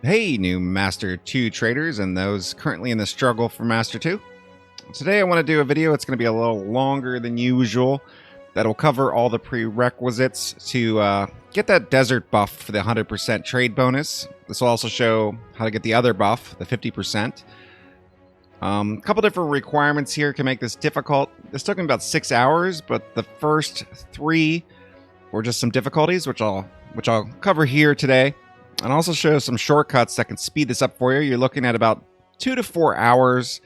Hey, new Master 2 traders and those currently in the struggle for Master 2. Today I want to do a video. It's going to be a little longer than usual. That'll cover all the prerequisites to get that desert buff for the 100% trade bonus. This will also show how to get the other buff, the 50%. A couple different requirements here can make this difficult. This took me about 6 hours, but the first 3 were just some difficulties, which I'll cover here today. And also show some shortcuts that can speed this up for you. You're looking at about 2 to 4 hours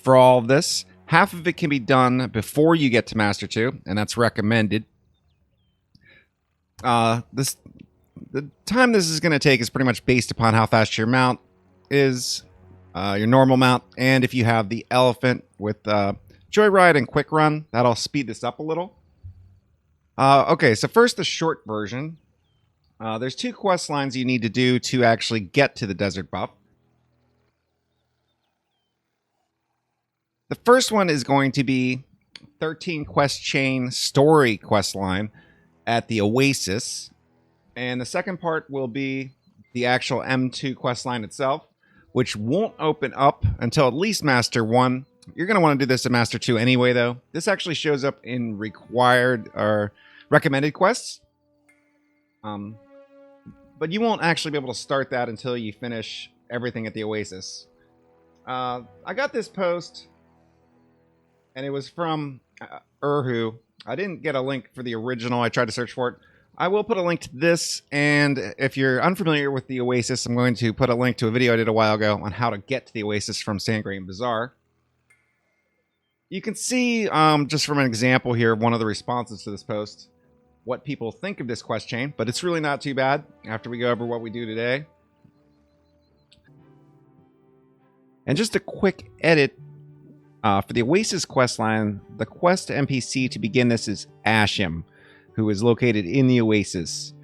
for all of this. Half of it can be done before you get to Master 2, and that's recommended. The time this is going to take is pretty much based upon how fast your mount is, your normal mount, and if you have the elephant with Joyride and Quick Run, that'll speed this up a little. Okay, so first the short version. There's 2 quest lines you need to do to actually get to the desert buff. The first one is going to be 13 quest chain story quest line at the Oasis. And the second part will be the actual M2 quest line itself, which won't open up until at least Master 1. You're going to want to do this at Master 2 anyway, though. This actually shows up in required or recommended quests. But you won't actually be able to start that until you finish everything at the Oasis. I got this post, and it was from Urhu. I didn't get a link for the original. I tried to search for it. I will put a link to this, and if you're unfamiliar with the Oasis, I'm going to put a link to a video I did a while ago on how to get to the Oasis from Sand Grain Bazaar. You can see, just from an example here, one of the responses to this post, what people think of this quest chain, but it's really not too bad after we go over what we do today. And just a quick edit for the Oasis quest line, the quest NPC to begin this is Ashim, who is located in the Oasis.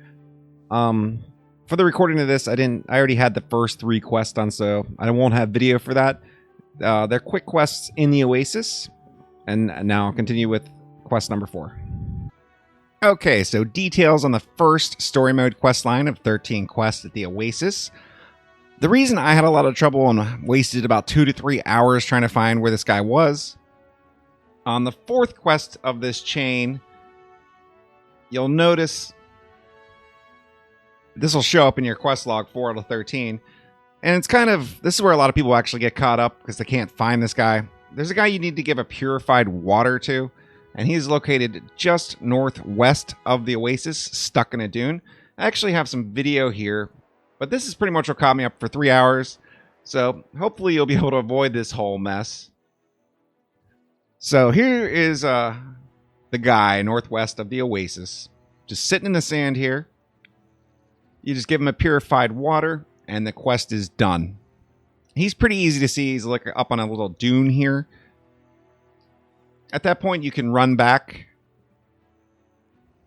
For the recording of this, I already had the first 3 quests done, so I won't have video for that. They're quick quests in the Oasis, and now I'll continue with quest number 4. Okay, so details on the first story mode quest line of 13 quests at the Oasis. The reason I had a lot of trouble and wasted about 2 to 3 hours trying to find where this guy was, on the 4th quest of this chain, you'll notice this will show up in your quest log 4 out of 13. And it's this is where a lot of people actually get caught up because they can't find this guy. There's a guy you need to give a purified water to. And he's located just northwest of the Oasis, stuck in a dune. I actually have some video here, but this is pretty much what caught me up for 3 hours. So hopefully you'll be able to avoid this whole mess. So here is the guy northwest of the Oasis, just sitting in the sand here. You just give him a purified water, and the quest is done. He's pretty easy to see. He's like up on a little dune here. At that point, you can run back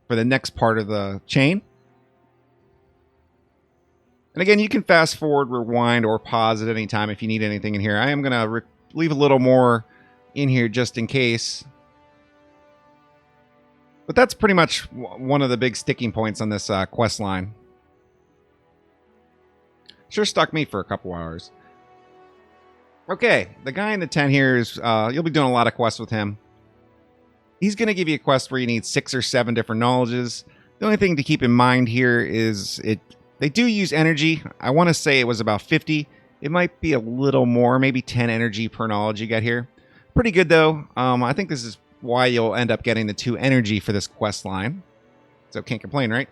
for the next part of the chain. And again, you can fast forward, rewind, or pause at any time if you need anything in here. I am going to leave a little more in here just in case. But that's pretty much one of the big sticking points on this quest line. Sure stuck me for a couple hours. Okay, the guy in the tent here is, you'll be doing a lot of quests with him. He's going to give you a quest where you need 6 or 7 different knowledges. The only thing to keep in mind here is they do use energy. I want to say it was about 50. It might be a little more, maybe 10 energy per knowledge you get here. Pretty good, though. I think this is why you'll end up getting the 2 energy for this quest line. So can't complain, right?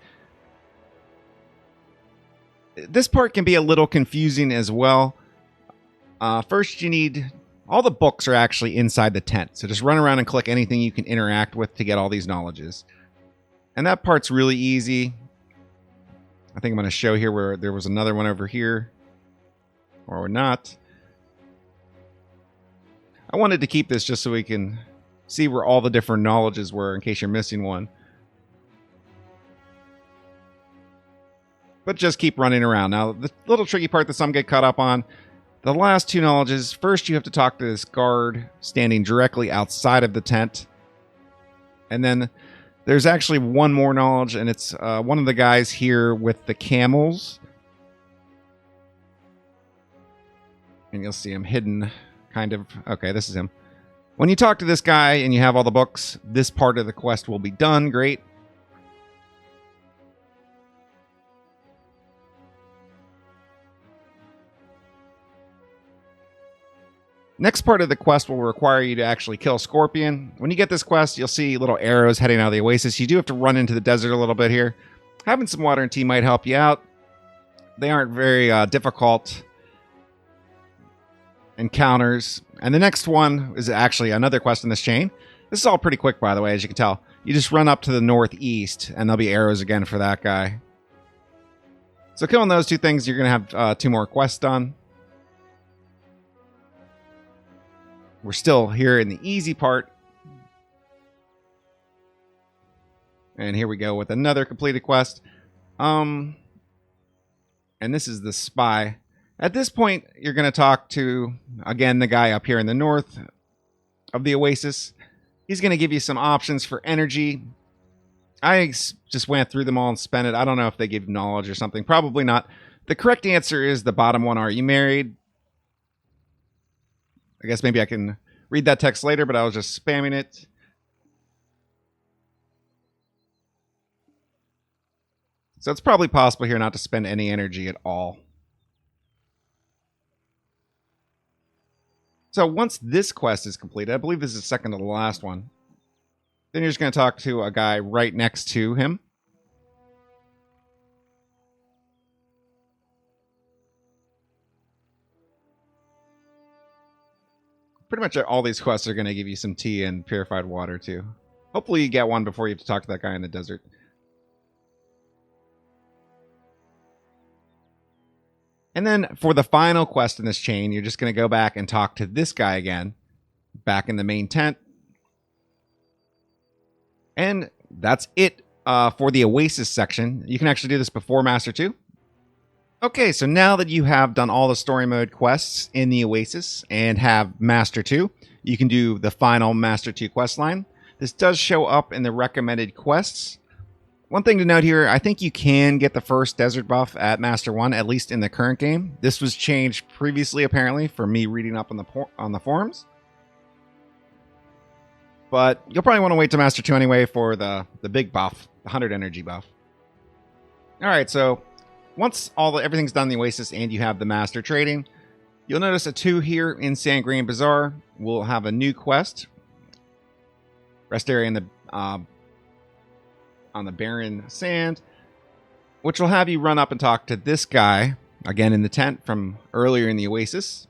This part can be a little confusing as well. First, you need... all the books are actually inside the tent, so just run around and click anything you can interact with to get all these knowledges. And that part's really easy. I think I'm going to show here where there was another one over here. Or not. I wanted to keep this just so we can see where all the different knowledges were in case you're missing one. But just keep running around. Now, the little tricky part that some get caught up on, the last 2 knowledges, first you have to talk to this guard standing directly outside of the tent. And then there's actually one more knowledge, and it's one of the guys here with the camels. and you'll see him hidden, kind of. Okay, this is him. When you talk to this guy and you have all the books, this part of the quest will be done. Great. Next part of the quest will require you to actually kill Scorpion. When you get this quest, you'll see little arrows heading out of the Oasis. You do have to run into the desert a little bit here. Having some water and tea might help you out. They aren't very difficult encounters. And the next one is actually another quest in this chain. This is all pretty quick, by the way, as you can tell. You just run up to the northeast, and there'll be arrows again for that guy. So killing those two things, you're going to have 2 more quests done. We're still here in the easy part. And here we go with another completed quest. And this is the spy. At this point, you're going to talk to, again, the guy up here in the north of the Oasis. He's going to give you some options for energy. I just went through them all and spent it. I don't know if they give knowledge or something. Probably not. The correct answer is the bottom one. Are you married? I guess maybe I can read that text later, but I was just spamming it. So it's probably possible here not to spend any energy at all. So once this quest is completed, I believe this is second to the last one, then you're just going to talk to a guy right next to him. Pretty much all these quests are going to give you some tea and purified water too. Hopefully you get one before you have to talk to that guy in the desert. And then for the final quest in this chain, you're just going to go back and talk to this guy again, back in the main tent. And that's it for the Oasis section. You can actually do this before Master 2. Okay, so now that you have done all the story mode quests in the Oasis and have Master 2, you can do the final Master 2 quest line. This does show up in the recommended quests. One thing to note here, I think you can get the first desert buff at Master 1, at least in the current game. This was changed previously, apparently, for me reading up on the forums. But you'll probably want to wait to Master 2 anyway for the big buff, the 100 energy buff. Alright, so once everything's done in the Oasis and you have the Master trading, you'll notice a 2 here in Sand Grain Bazaar. We'll have a new quest. Rest area in the on the barren sand, which will have you run up and talk to this guy, again in the tent from earlier in the Oasis.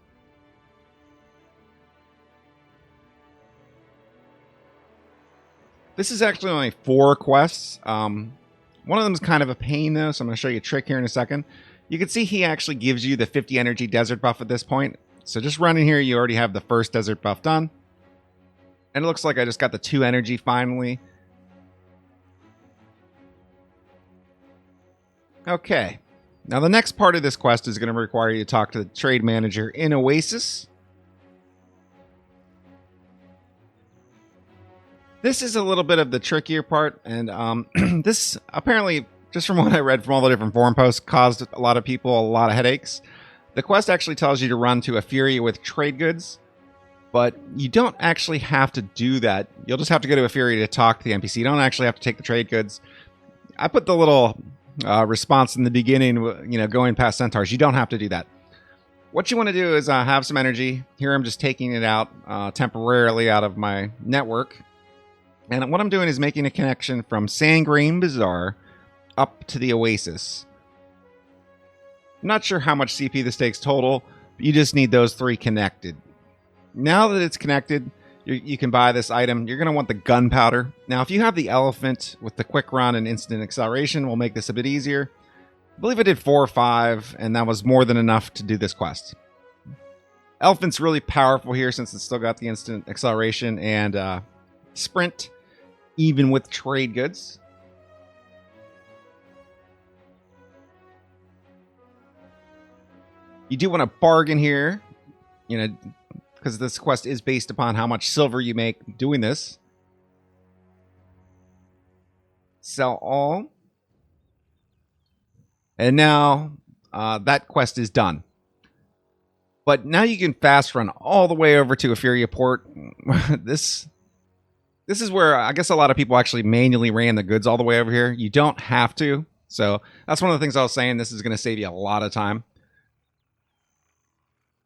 This is actually only 4 quests. One of them is kind of a pain though, so I'm going to show you a trick here in a second. You can see he actually gives you the 50 energy desert buff at this point. So just running here, you already have the first desert buff done. And it looks like I just got the 2 energy finally. Okay, now the next part of this quest is going to require you to talk to the trade manager in Oasis. This is a little bit of the trickier part, and this apparently, just from what I read from all the different forum posts, caused a lot of people a lot of headaches. The quest actually tells you to run to a Fury with trade goods, but you don't actually have to do that. You'll just have to go to a Fury to talk to the NPC. You don't actually have to take the trade goods. I put the little response in the beginning, going past centaurs. You don't have to do that. What you want to do is have some energy. Here I'm just taking it out temporarily out of my network. And what I'm doing is making a connection from Sand Grain Bazaar up to the Oasis. I'm not sure how much CP this takes total, but you just need those 3 connected. Now that it's connected, you can buy this item. You're going to want the gunpowder. Now, if you have the elephant with the quick run and instant acceleration, we'll make this a bit easier. I believe I did 4 or 5, and that was more than enough to do this quest. Elephant's really powerful here since it's still got the instant acceleration and sprint, even with trade goods. You do want to bargain here, because this quest is based upon how much silver you make doing this. Sell all. And now that quest is done. But now you can fast run all the way over to Etheria Port. This is where I guess a lot of people actually manually ran the goods all the way over here. You don't have to. So that's one of the things I was saying. This is going to save you a lot of time.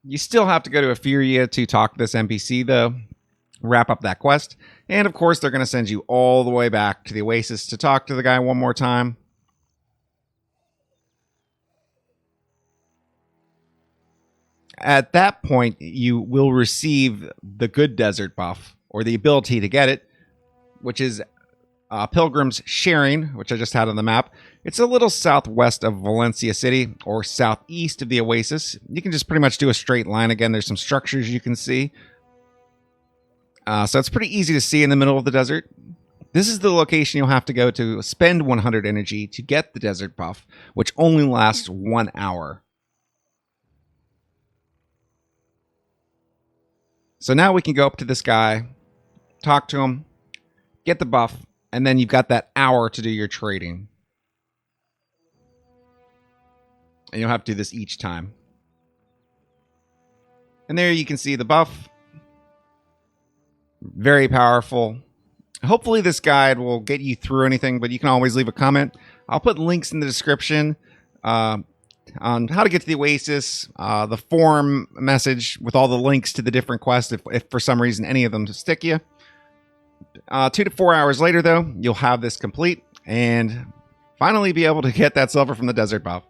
You still have to go to Etheria to talk to this NPC, though. Wrap up that quest. And, of course, they're going to send you all the way back to the Oasis to talk to the guy one more time. At that point, you will receive the good desert buff, or the ability to get it, which is Pilgrim's Sharing, which I just had on the map. It's a little southwest of Valencia City, or southeast of the Oasis. You can just pretty much do a straight line. Again, there's some structures you can see. So it's pretty easy to see in the middle of the desert. This is the location you'll have to go to spend 100 energy to get the desert buff, which only lasts 1 hour. So now we can go up to this guy, talk to him, get the buff, and then you've got that hour to do your trading. And you'll have to do this each time. And there you can see the buff. Very powerful. Hopefully this guide will get you through anything, but you can always leave a comment. I'll put links in the description on how to get to the Oasis, the forum message with all the links to the different quests if for some reason any of them stick you. 2 to 4 hours later, though, you'll have this complete and finally be able to get that silver from the desert buff.